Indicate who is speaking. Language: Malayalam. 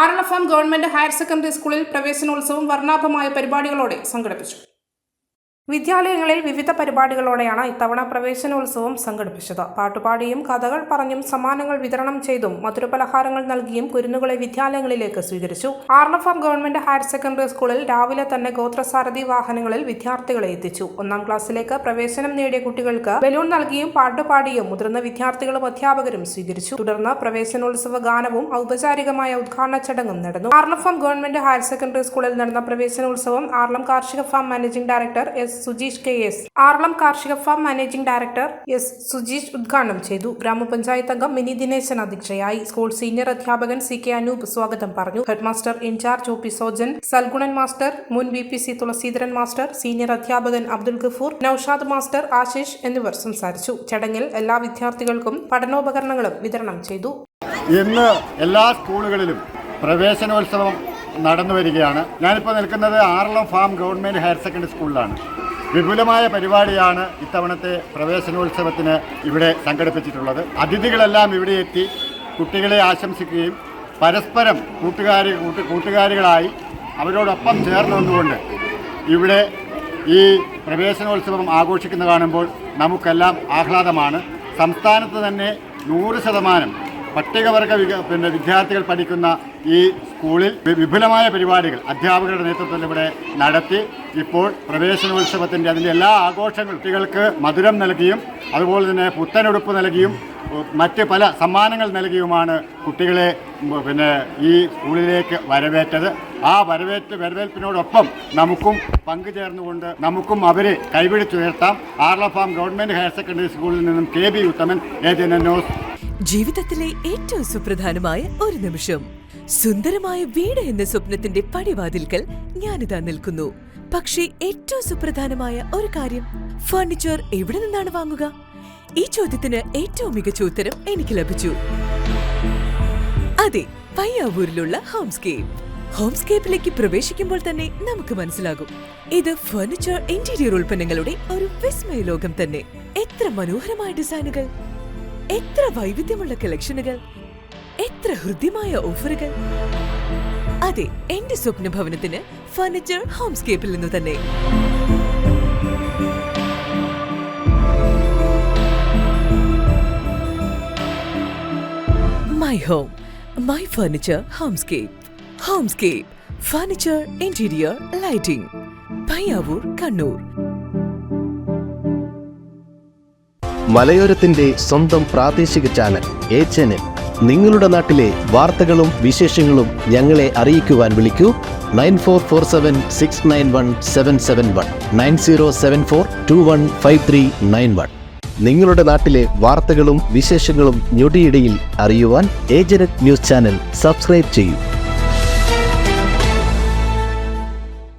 Speaker 1: ആറളഫാം ഗവൺമെന്റ് ഹയർ സെക്കൻഡറി സ്കൂളിൽ പ്രവേശനോത്സവം വർണ്ണാഭമായ പരിപാടികളോടെ സംഘടിപ്പിച്ചു. വിദ്യാലയങ്ങളിൽ വിവിധ പരിപാടികളോടെയാണ് ഇത്തവണ പ്രവേശനോത്സവം സംഘടിപ്പിച്ചത്. പാട്ടുപാടിയും കഥകൾ പറഞ്ഞും സമ്മാനങ്ങൾ വിതരണം ചെയ്തും മധുരപലഹാരങ്ങൾ നൽകിയും കുരുന്നുകളെ വിദ്യാലയങ്ങളിലേക്ക് സ്വീകരിച്ചു. ആറളഫാം ഗവൺമെന്റ് ഹയർ സെക്കൻഡറി സ്കൂളിൽ രാവിലെ തന്നെ ഗോത്രസാരഥി വാഹനങ്ങളിൽ വിദ്യാർത്ഥികളെ എത്തിച്ചു. 1ാം ക്ലാസ്സിലേക്ക് പ്രവേശനം നേടിയ കുട്ടികൾക്ക് ബലൂൺ നൽകിയും പാട്ടുപാടിയും മുതിർന്ന വിദ്യാർത്ഥികളും അധ്യാപകരും സ്വീകരിച്ചു. തുടർന്ന് പ്രവേശനോത്സവ ഗാനവും ഔപചാരികമായ ഉദ്ഘാടന ചടങ്ങും നടന്നു. ആറളഫാം ഗവൺമെന്റ് ഹയർ സെക്കൻഡറി സ്കൂളിൽ നടന്ന പ്രവേശനോത്സവം ആറളം കാർഷിക farm managing director Sujeesh KS. Aralam കാർഷിക ഫാം മാനേജിംഗ് ഡയറക്ടർ സുജീഷ് ഉദ്ഘാടനം ചെയ്തു. ഗ്രാമപഞ്ചായത്ത് അംഗം മിനി ദിനേശൻ അധ്യക്ഷയായി. സ്കൂൾ സീനിയർ അധ്യാപകൻ സി.കെ. അനൂപ് സ്വാഗതം പറഞ്ഞു. Head master in-charge OP. Sojan, Salgunan master, മുൻ VPC തുളസീധരൻ മാസ്റ്റർ, സീനിയർ അധ്യാപകൻ അബ്ദുൽ ഗഫൂർ, നൌഷാദ് മാസ്റ്റർ, ആശിഷ് എന്നിവർ സംസാരിച്ചു. ചടങ്ങിൽ എല്ലാ വിദ്യാർത്ഥികൾക്കും പഠനോപകരണങ്ങളും വിതരണം ചെയ്തു.
Speaker 2: ഇന്ന് എല്ലാ സ്കൂളുകളിലും പ്രവേശനോത്സവം നടന്നു വരികയാണ്. ഞാനിപ്പോൾ നിൽക്കുന്നത് Aralam farm government higher secondary സ്കൂളിലാണ്. വിപുലമായ പരിപാടിയാണ് ഇത്തവണത്തെ പ്രവേശനോത്സവത്തിന് ഇവിടെ സംഘടിപ്പിച്ചിട്ടുള്ളത്. അതിഥികളെല്ലാം ഇവിടെ എത്തി കുട്ടികളെ ആശംസിക്കുകയും പരസ്പരം കൂട്ടുകാരികളായി അവരോടൊപ്പം ചേർന്ന് നിന്നുകൊണ്ട് ഇവിടെ ഈ പ്രവേശനോത്സവം ആഘോഷിക്കുന്ന കാണുമ്പോൾ നമുക്കെല്ലാം ആഹ്ലാദമാണ്. സംസ്ഥാനത്ത് തന്നെ 100% പട്ടികവർഗ വിദ്യാർത്ഥികൾ പഠിക്കുന്ന ഈ സ്കൂളിൽ വിപുലമായ പരിപാടികൾ അധ്യാപകരുടെ നേതൃത്വത്തിൽ ഇവിടെ നടത്തി. ഇപ്പോൾ പ്രവേശനോത്സവത്തിൻ്റെ അതിൻ്റെ എല്ലാ ആഘോഷങ്ങളും കുട്ടികൾക്ക് മധുരം നൽകിയും അതുപോലെ തന്നെ പുത്തനുടുപ്പ് നൽകിയും മറ്റ് പല സമ്മാനങ്ങൾ നൽകിയുമാണ് കുട്ടികളെ ഈ സ്കൂളിലേക്ക് വരവേറ്റത്. ആ വരവേൽപ്പിനോടൊപ്പം നമുക്കും പങ്കുചേർന്നുകൊണ്ട് നമുക്കും അവരെ കൈപിടിച്ചുയർത്താം. ആറളഫാം ഗവൺമെൻറ് ഹയർ സെക്കൻഡറി സ്കൂളിൽ നിന്നും KB ഉത്തമൻ, AGN ന്യൂസ്.
Speaker 3: ജീവിതത്തിലെ ഏറ്റവും സുപ്രധാനമായ ഒരു നിമിഷം. സുന്ദരമായ വീട് എന്ന സ്വപ്നത്തിന്റെ പടിവാതിൽക്കൽ ഞാനിതാ നിൽക്കുന്നു. പക്ഷേ ഏറ്റവും സുപ്രധാനമായ ഒരു കാര്യം, ഫർണിച്ചർ എവിടെ നിന്നാണ് വാങ്ങുക? ഈ ചോദ്യത്തിന് ഏറ്റവും മികച്ച ഉത്തരം എനിക്ക് ലഭിച്ചു. അതെ, പയ്യാവൂരിലുള്ള ഹോംസ്കേപ്പ്. ഹോംസ്കേപ്പിലേക്ക് പ്രവേശിക്കുമ്പോൾ തന്നെ നമുക്ക് മനസ്സിലാകും, ഇത് ഫർണിച്ചർ ഇന്റീരിയർ ഉൽപ്പന്നങ്ങളുടെ ഒരു വിസ്മയ ലോകം തന്നെ. എത്ര മനോഹരമായ ഡിസൈനുകൾ, എത്ര വൈവിധ്യമുള്ള കളക്ഷനുകൾ, എത്ര ഹൃദ്യമായ ഓഫറുകൾ. അതെ, എന്റെ സ്വപ്ന ഭവനത്തിന് ഫർണിച്ചർ ഹോംസ്കേപ്പിൽ നിന്ന് തന്നെ. My home, my furniture homescape. Homescape furniture interior lighting, Payyavoor, Kannur.
Speaker 4: മലയോരത്തിന്റെ സ്വന്തം പ്രാദേശിക ചാനൽ AGN. നിങ്ങളുടെ നാട്ടിലെ വാർത്തകളും വിശേഷങ്ങളും ഞങ്ങളെ അറിയിക്കുവാൻ വിളിക്കൂ 9447691771 9074215391. നിങ്ങളുടെ നാട്ടിലെ വാർത്തകളും വിശേഷങ്ങളും ഞൊടിയിടയിൽ അറിയുവാൻ AGN ന്യൂസ് ചാനൽ സബ്സ്ക്രൈബ് ചെയ്യൂ.